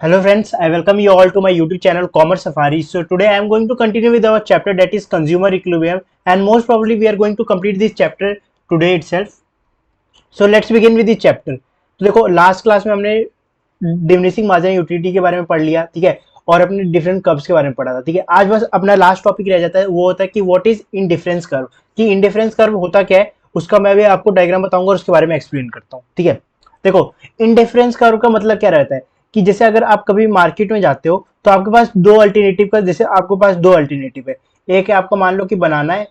Hello friends, I welcome you all to my YouTube channel Commerce Safari. So today I am going to continue with our chapter that is consumer equilibrium, and most probably we are going to complete this chapter today itself. So let's begin with this chapter. तो देखो last class में हमने diminishing margin utility के बारे में पढ़ लिया, ठीक है, और अपने डिफरेंट कर्व्स के बारे में पढ़ा था, ठीक है। आज बस अपना लास्ट टॉपिक रह जाता है, वो होता है कि व्हाट इज इंडिफरेंस कर्व, कि इंडिफरेंस कर्व होता क्या है, उसका मैं भी आपको डायग्राम बताऊंगा और उसके बारे में एक्सप्लेन करता हूँ, ठीक है। देखो इंडिफरेंस कर्व का मतलब क्या रहता है कि जैसे अगर आप कभी मार्केट में जाते हो तो आपके पास दो अल्टरनेटिव का, जैसे आपके पास दो अल्टरनेटिव है, एक है आपका मान लो कि बनाना है,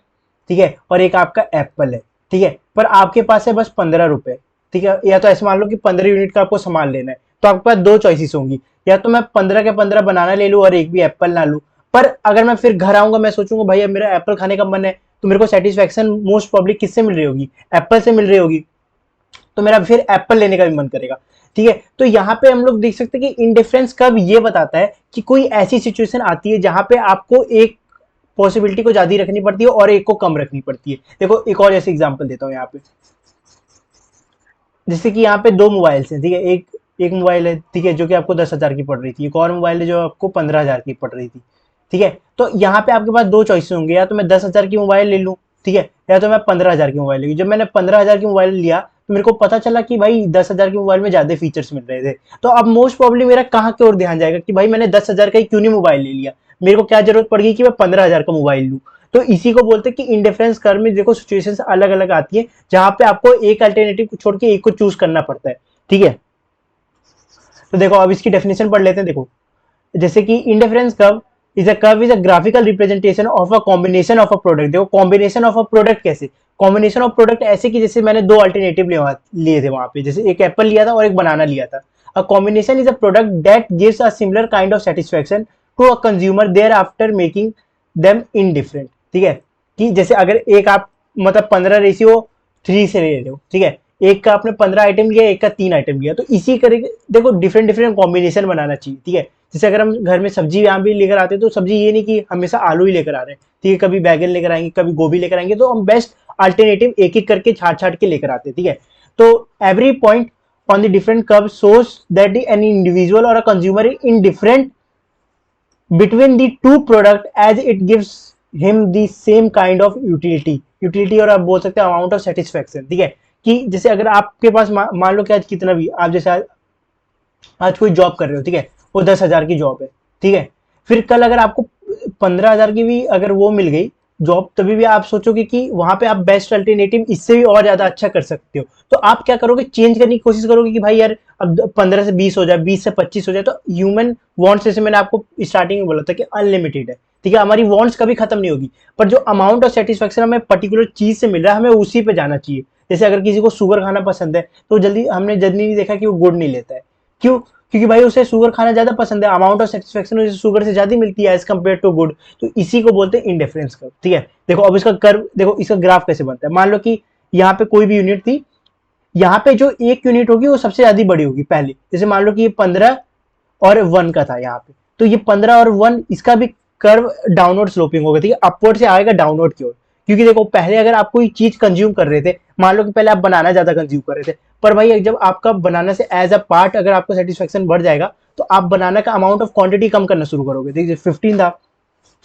ठीक है, और एक आपका एप्पल है, ठीक है, पर आपके पास है बस 15 रुपए, ठीक है, या तो ऐसे मान लो कि 15 यूनिट का आपको सामान लेना है, तो आपके पास दो चॉइसेस होंगी, या तो मैं 15 के 15 बनाना ले लूँ और एक भी एप्पल ना लूँ। पर अगर मैं फिर घर आऊंगा, मैं सोचूंगा भाई अब मेरा एप्पल खाने का मन है, तो मेरे को सेटिस्फेक्शन मोस्ट प्रॉब्ली किससे मिल रही होगी, एप्पल से मिल रही होगी, तो मेरा फिर एप्पल लेने का भी मन करेगा, ठीक है। तो यहाँ पे हम लोग देख सकते हैं कि इंडिफरेंस कर्व ये बताता है कि कोई ऐसी सिचुएशन आती है जहां पे आपको एक पॉसिबिलिटी को ज्यादा रखनी पड़ती है और एक को कम रखनी पड़ती है। देखो एक और जैसे एग्जांपल देता हूँ यहाँ पे, जैसे कि यहाँ पे दो मोबाइल्स हैं, ठीक है, एक एक मोबाइल है, ठीक है, जो कि आपको 10,000 की पड़ रही थी, एक और मोबाइल है जो आपको 15,000 की पड़ रही थी, ठीक है। तो यहाँ पे आपके पास दो चॉइस होंगे, या तो मैं 10,000 की मोबाइल ले लूँ, ठीक है, या तो मैं 15,000 की मोबाइल ले लूँ। जब मैंने 15,000 की मोबाइल लिया तो मेरे को पता चला कि भाई 10,000 की मोबाइल में ज्यादा फीचर्स मिल रहे थे, तो अब मोस्ट प्रॉब्ली मेरा कहाँ की ओर ध्यान जाएगा कि भाई मैंने 10,000 का ही क्यों नहीं मोबाइल ले लिया, मेरे को क्या जरूरत पड़ गई कि मैं 15,000 का मोबाइल लूँ। तो इसी को बोलते हैं कि इंडिफरेंस कर्व में देखो सिचुएशंस अलग अलग आती है जहां पे आपको एक अल्टरनेटिव को छोड़ के एक को चूज करना पड़ता है, ठीक है। तो देखो अब इसकी डेफिनेशन पढ़ लेते हैं। देखो जैसे कि indifference curve is a graphical representation of a combination of a product. देखो कॉम्बिनेशन ऑफ अ प्रोडक्ट कैसे, कॉम्बिनेशन ऑफ प्रोडक्ट ऐसे कि जैसे मैंने दो अल्टरनेटिव लिए थे वहां पे, जैसे एक एप्पल लिया था और एक बनाना लिया था। A combination is a product that gives a similar kind of satisfaction to a consumer thereafter making them indifferent, ठीक है। कि जैसे अगर एक आप मतलब 15:3 से ले रहे हो, ठीक है, एक का आपने 15 आइटम लिया, एक का 3 आइटम लिया, तो इसी करके देखो डिफरेंट डिफरेंट कॉम्बिनेशन बनाना चाहिए, ठीक है। जैसे अगर हम घर में सब्जी यहाँ भी लेकर आते हैं तो सब्जी ये नहीं कि हमेशा आलू ही लेकर आ रहे हैं, ठीक है, कभी बैगन लेकर आएंगे, कभी गोभी लेकर आएंगे, तो हम बेस्ट अल्टरनेटिव एक एक करके छाट छाट के लेकर आते हैं, ठीक है। तो every point on the different curve shows that an individual or a consumer is indifferent between the two product as it gives him the same kind of utility और आप बोल सकते हैं अमाउंट ऑफ सेटिस्फेक्शन, ठीक है। कि जैसे अगर आपके पास मान लो कि आज कितना भी आप जैसे आज कोई जॉब कर रहे हो, ठीक है, वो 10,000 की जॉब है, ठीक है, फिर कल अगर आपको 15,000 की भी अगर वो मिल गई जॉब, तभी भी आप सोचोगे कि वहां पे आप बेस्ट अल्टरनेटिव इससे भी और ज्यादा अच्छा कर सकते हो, तो आप क्या करोगे, चेंज करने की कोशिश करोगे कि भाई यार अब 15 से 20 हो जाए, 20 से 25 हो जाए। तो ह्यूमन वांट्स, जैसे मैंने आपको स्टार्टिंग में बोला था कि अनलिमिटेड है, ठीक है, हमारी वांट्स कभी खत्म नहीं होगी, पर जो अमाउंट ऑफ सेटिस्फेक्शन हमें पर्टिकुलर चीज से मिल रहा है हमें उसी पे जाना चाहिए। जैसे अगर किसी को शुगर खाना पसंद है तो जल्दी हमने जल्दी नहीं देखा कि वो गुड़ नहीं लेता है, क्यों, क्योंकि भाई उसे शुगर खाना ज्यादा पसंद है, अमाउंट ऑफ सेटिस्फेक्शन उसे शुगर से ज्यादा मिलती है एज कम्पेयर टू गुड। तो इसी को बोलते हैं इंडिफरेंस कर्व, ठीक है। देखो अब इसका कर्व देखो, इसका ग्राफ कैसे बनता है। मान लो कि यहाँ पे कोई भी यूनिट थी, यहाँ पे जो एक यूनिट होगी वो सबसे ज्यादा बड़ी होगी पहले, जैसे मान लो कि ये 15 और 1 का था यहाँ पे, तो ये 15 और 1 इसका भी कर्व डाउनवर्ड स्लोपिंग होगा, ठीक है, अपवर्ड से आएगा डाउनवर्ड की ओर। क्योंकि देखो पहले अगर आप कोई चीज कंज्यूम कर रहे थे, मान लो कि पहले आप बनाना ज्यादा कंज्यूम कर रहे थे, पर भाई जब आपका बनाना से एज अ पार्ट अगर आपको सेटिस्फेक्शन बढ़ जाएगा तो आप बनाना का अमाउंट ऑफ क्वांटिटी कम करना शुरू करोगे। देखिए 15 था,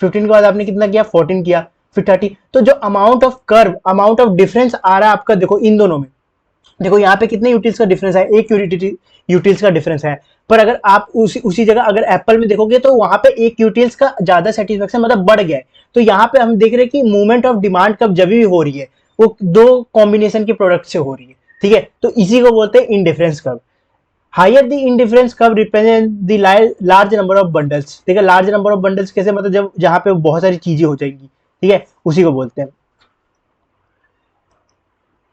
15 के बाद आपने कितना किया, 14 किया, फिर 30। तो जो amount of curve, amount of difference आ रहा है आपका, देखो इन दोनों में, देखो यहाँ पे कितने यूटिल्स का डिफरेंस है, एक यूटिल्स का डिफरेंस है। पर अगर आप उसी जगह अगर एप्पल में देखोगे तो वहां पे एक यूटिल्स का ज्यादा सेटिस्फेक्शन मतलब बढ़ गया है। तो यहाँ पे हम देख रहे हैं कि मूवमेंट ऑफ डिमांड कब जब भी हो रही है वो दो कॉम्बिनेशन के प्रोडक्ट से हो रही है, ठीक है। तो इसी को बोलते हैं indifference curve. Higher the indifference curve represent the large number of bundles, ठीक है। लार्ज नंबर ऑफ बंडल्स कैसे, मतलब जब जहां पे बहुत सारी चीजें हो जाएंगी, ठीक है, उसी को बोलते हैं।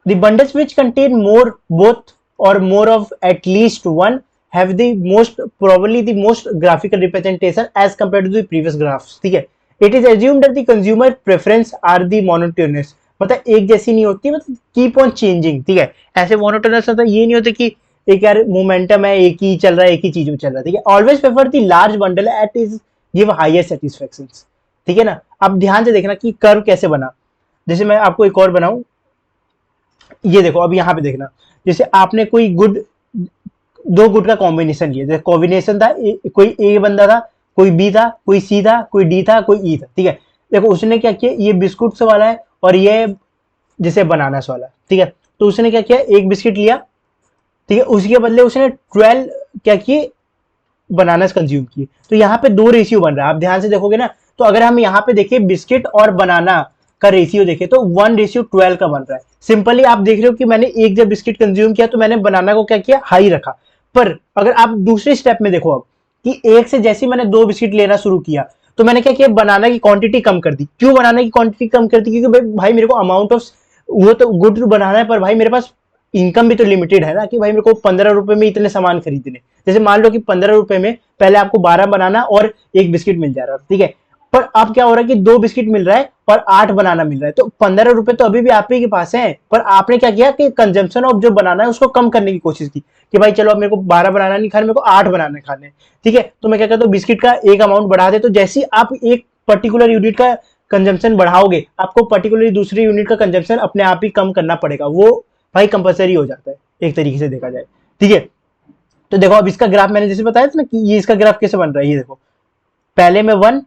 The bundles which contain more, both or more of at least one, have the most probably the most graphical representation as compared to the previous graphs, ठीक है। It is assumed that the consumer preference are the monotonous, मतलब एक जैसी नहीं होती, मतलब keep on changing, ठीक है। ऐसे मोनोटोनस मतलब ये नहीं होता कि एक यार मोमेंटम है, एक ही चल रहा है, एक ही चीज में चल रहा है, ठीक है। Always prefer the large bundle at is give higher satisfaction, ठीक है ना। अब ध्यान से देखना कि कर्व कैसे बना। जैसे मैं आपको एक और बनाऊं, ये देखो अब यहाँ पे देखना, जैसे आपने कोई गुड दो गुड का कॉम्बिनेशन लिया, जैसे कॉम्बिनेशन था कोई ए बंदा था, कोई बी था, कोई सी था, कोई डी था, कोई ई था, ठीक है। देखो उसने क्या किया, ये बिस्कुट वाला है और ये जैसे बनाना वाला, ठीक है। तो उसने क्या किया, एक बिस्किट लिया, ठीक है, उसके बदले उसने 12 क्या किए, बनानास कंज्यूम किए। तो यहाँ पे दो रेशियो बन रहा है, आप ध्यान से देखोगे ना। तो अगर हम यहाँ पे देखें बिस्किट और बनाना का रेशियो देखें तो 1:12 का बन रहा है। सिंपली आप देख रहे हो कि मैंने एक जब बिस्किट कंज्यूम किया तो मैंने बनाना को क्या किया, हाई रखा। पर अगर आप दूसरे स्टेप में देखो अब, कि एक से जैसे मैंने दो बिस्किट लेना शुरू किया तो मैंने क्या किया, बनाना की क्वांटिटी कम कर दी। क्यों बनाना की क्वांटिटी कम कर दी, क्योंकि भाई मेरे को अमाउंट ऑफ वो तो गुड बनाना है, पर भाई मेरे पास इनकम भी तो लिमिटेड है ना, कि भाई मेरे को 15 रुपए में इतने सामान खरीदने। जैसे मान लो कि 15 रुपए में पहले आपको 12 बनाना और एक बिस्किट मिल जा रहा था, ठीक है। पर अब क्या हो रहा है कि 2 बिस्किट मिल रहा है और 8 बनाना मिल रहा है, तो 15 रुपए तो अभी भी आप ही के पास है। पर आपने क्या किया कि कंजम्पशन ऑफ जो बनाना है उसको कम करने की कोशिश की, कि भाई चलो अब मेरे को 12 बनाना नहीं खाने, मेरे को 8 बनाने खाने, ठीक है। तो मैं क्या कहता हूँ, बिस्किट का एक अमाउंट बढ़ा दे, तो जैसे आप एक पर्टिकुलर यूनिट का कंजम्पशन बढ़ाओगे, आपको पर्टिकुलरली दूसरी यूनिट का कंजम्पशन अपने आप ही कम करना पड़ेगा। वो भाई कंपलसरी हो जाता है एक तरीके से देखा जाए, ठीक है। तो देखो अब इसका ग्राफ मैंने जैसे बताया था ना, कि ये इसका ग्राफ कैसे बन रहा है, ये देखो पहले में 1,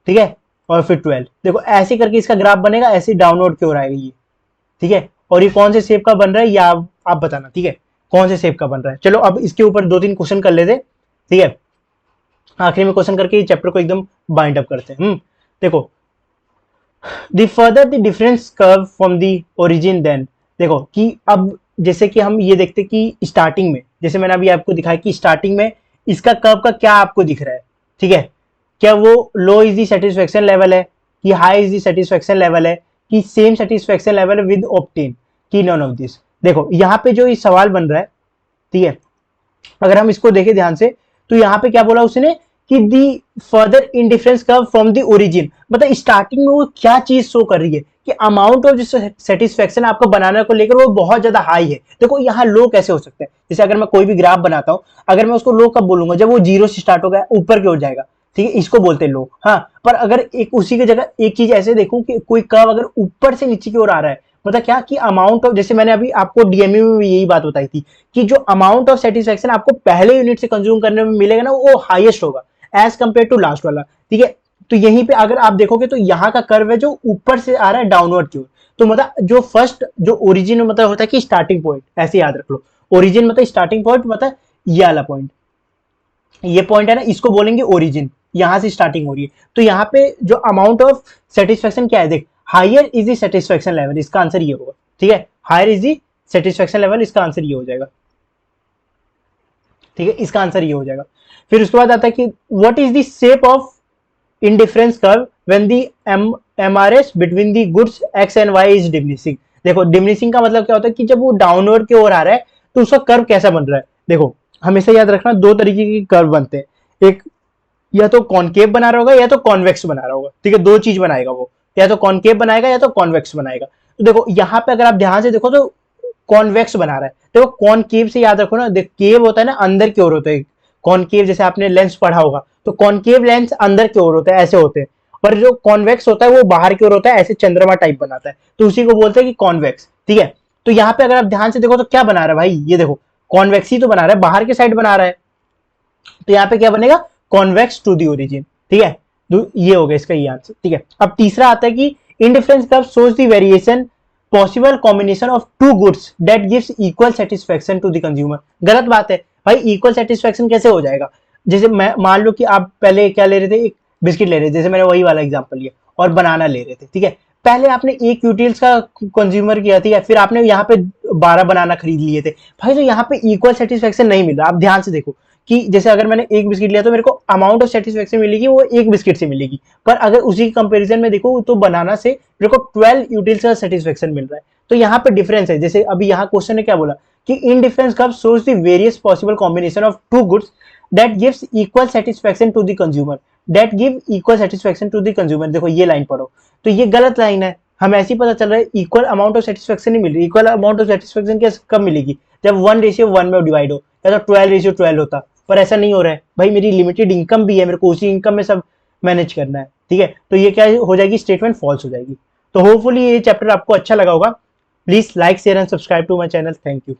ठीक है, और फिर 12, देखो ऐसे करके इसका ग्राफ बनेगा, ऐसे डाउनवर्ड की ओर आएगा ये, ठीक है। और ये कौन से शेप का बन रहा है, ये आप बताना, ठीक है, कौन से शेप का बन रहा है। चलो अब इसके ऊपर 2-3 क्वेश्चन कर लेते, ठीक है, आखिरी में क्वेश्चन करके ये चैप्टर को एकदम बाइंड अप करते हैं। देखो the further the difference curve from the origin, then देखो कि अब जैसे कि हम ये देखते कि स्टार्टिंग में, जैसे मैंने अभी आपको दिखाया कि स्टार्टिंग में इसका कर्व का क्या आपको दिख रहा है, ठीक है। क्या वो लो इज दी सेटिस्फेक्शन लेवल है, कि high is the satisfaction level है, कि सेम सेटिस्फेक्शन लेवल है विद ऑप्टेन, कि नॉन ऑफ दिस। देखो यहाँ पे जो ये सवाल बन रहा है, ठीक है, अगर हम इसको देखें ध्यान से, तो यहाँ पे क्या बोला उसने कि दी further indifference curve from the origin, मतलब स्टार्टिंग में वो क्या चीज शो कर रही है कि अमाउंट ऑफ सेटिस्फेक्शन आपको बनाने को लेकर वो बहुत ज्यादा हाई है। देखो यहाँ लो कैसे हो सकता है, जैसे अगर मैं कोई भी ग्राफ बनाता हूँ, अगर मैं उसको लो कब बोलूंगा, जब वो 0 से स्टार्ट होगा ऊपर की ओर जाएगा, ठीक है, इसको बोलते हैं लो। हाँ, पर अगर एक उसी की जगह एक चीज ऐसे देखूं कि कोई कर्व अगर ऊपर से नीचे की ओर आ रहा है, मतलब क्या कि अमाउंट ऑफ, जैसे मैंने अभी आपको डीएमयू में भी यही बात बताई थी कि जो अमाउंट ऑफ सेटिस्फेक्शन आपको पहले यूनिट से कंज्यूम करने में मिलेगा ना, वो हाईएस्ट होगा एज कंपेयर टू लास्ट वाला, ठीक है। तो यहीं पे अगर आप देखोगे तो यहाँ का कर्व है जो ऊपर से आ रहा है डाउनवर्ड की ओर। तो मतलब जो फर्स्ट जो ओरिजिन मतलब होता है कि स्टार्टिंग पॉइंट, ऐसे याद रख लो, ओरिजिन मतलब स्टार्टिंग पॉइंट, मतलब ये वाला पॉइंट, ये पॉइंट है ना, इसको बोलेंगे ओरिजिन, यहां से स्टार्टिंग हो रही है। तो यहाँ पे जो अमाउंट ऑफ सेटिस्फेक्शन क्या है, देख higher is the satisfaction level, इसका आंसर ये होगा, ठीक है, higher is the satisfaction level, इसका आंसर ये हो जाएगा, ठीक है, इसका आंसर ये हो जाएगा। फिर उसके बाद आता है कि what is the shape of indifference curve when the MRS between the goods X and Y is diminishing. देखो डिमिनिशिंग का मतलब क्या होता है कि जब वो डाउनवर्ड की ओर आ रहा है तो उसका कर्व कैसा बन रहा है। देखो हमेशा याद रखना, दो तरीके के कर्व बनते हैं, एक या तो कॉनकेव बना रहा होगा या तो कॉन्वेक्स बना रहा होगा, ठीक है, दो चीज बनाएगा वो, या तो कॉनकेव बनाएगा या तो कॉन्वेक्स बनाएगा। तो देखो यहाँ पे अगर आप ध्यान से देखो तो कॉन्वेक्स बना रहा है। देखो कॉनकेव से याद रखो ना, देख केव होता है ना अंदर की ओर होता है, कॉनकेव जैसे आपने लेंस पढ़ा होगा तो कॉनकेव लेंस अंदर की ओर होता है, ऐसे होते हैं, पर जो कॉन्वेक्स होता है वो बाहर की ओर होता है, ऐसे चंद्रमा टाइप बनाता है, तो उसी को बोलते हैं कि कॉन्वेक्स, ठीक है। तो यहाँ पे अगर आप ध्यान से देखो तो क्या बना रहा है भाई, ये देखो कॉन्वेक्स ही तो बना रहा है, बाहर के साइड बना रहा है, तो यहाँ पे क्या बनेगा, कॉन्वेक्स टू दी ओरिजिन, ठीक है। ये हो गया इसका ये आंसर, ठीक है। अब तीसरा आता है कि indifference curve shows the variation possible combination of two goods that gives equal satisfaction to the consumer. गलत बात है भाई, इक्वल सेटिस्फेक्शन कैसे हो जाएगा। जैसे मैं मान लो कि आप पहले क्या ले रहे थे, एक बिस्किट ले रहे थे, जैसे मैंने वही वाला एग्जांपल लिया, और बनाना ले रहे थे, ठीक है। पहले आपने एक यूटिल्स का कंज्यूमर किया, ठीक है, फिर आपने यहाँ पे 12 बनाना खरीद लिए थे भाई, तो यहाँ पे इक्वल सेटिस्फेक्शन नहीं मिल रहा। आप ध्यान से देखो कि जैसे अगर मैंने एक बिस्किट लिया तो मेरे को अमाउंट ऑफ सेटिस्फेक्शन मिलेगी वो एक बिस्किट से मिलेगी, पर अगर उसी कंपैरिजन में देखो तो बनाना से मेरे को 12 यूटिल्स का सेटिस्फेक्शन मिल रहा है। तो यहाँ पे डिफरेंस है। जैसे अभी यहाँ क्वेश्चन ने क्या बोला कि indifference curve shows the various possible combination of two goods that gives equal satisfaction to the consumer, that give equal satisfaction to the consumer. देखो ये लाइन पढ़ो, तो ये गलत लाइन है, हमें ऐसे ही पता चल रहा है इक्वल अमाउंट ऑफ सेटिस्फेक्शन नहीं मिल रही। इक्वल अमाउंट ऑफ सेटिस्फेक्शन कब मिलेगी, जब 1:1 में डिवाइड हो, या तो 12:12 होता, पर ऐसा नहीं हो रहा है भाई, मेरी लिमिटेड इनकम भी है, मेरे को उसी इनकम में सब मैनेज करना है, ठीक है। तो ये क्या हो जाएगी, स्टेटमेंट फॉल्स हो जाएगी। तो होपफुली ये चैप्टर आपको अच्छा लगा होगा। Please like share and subscribe to my channel. Thank you.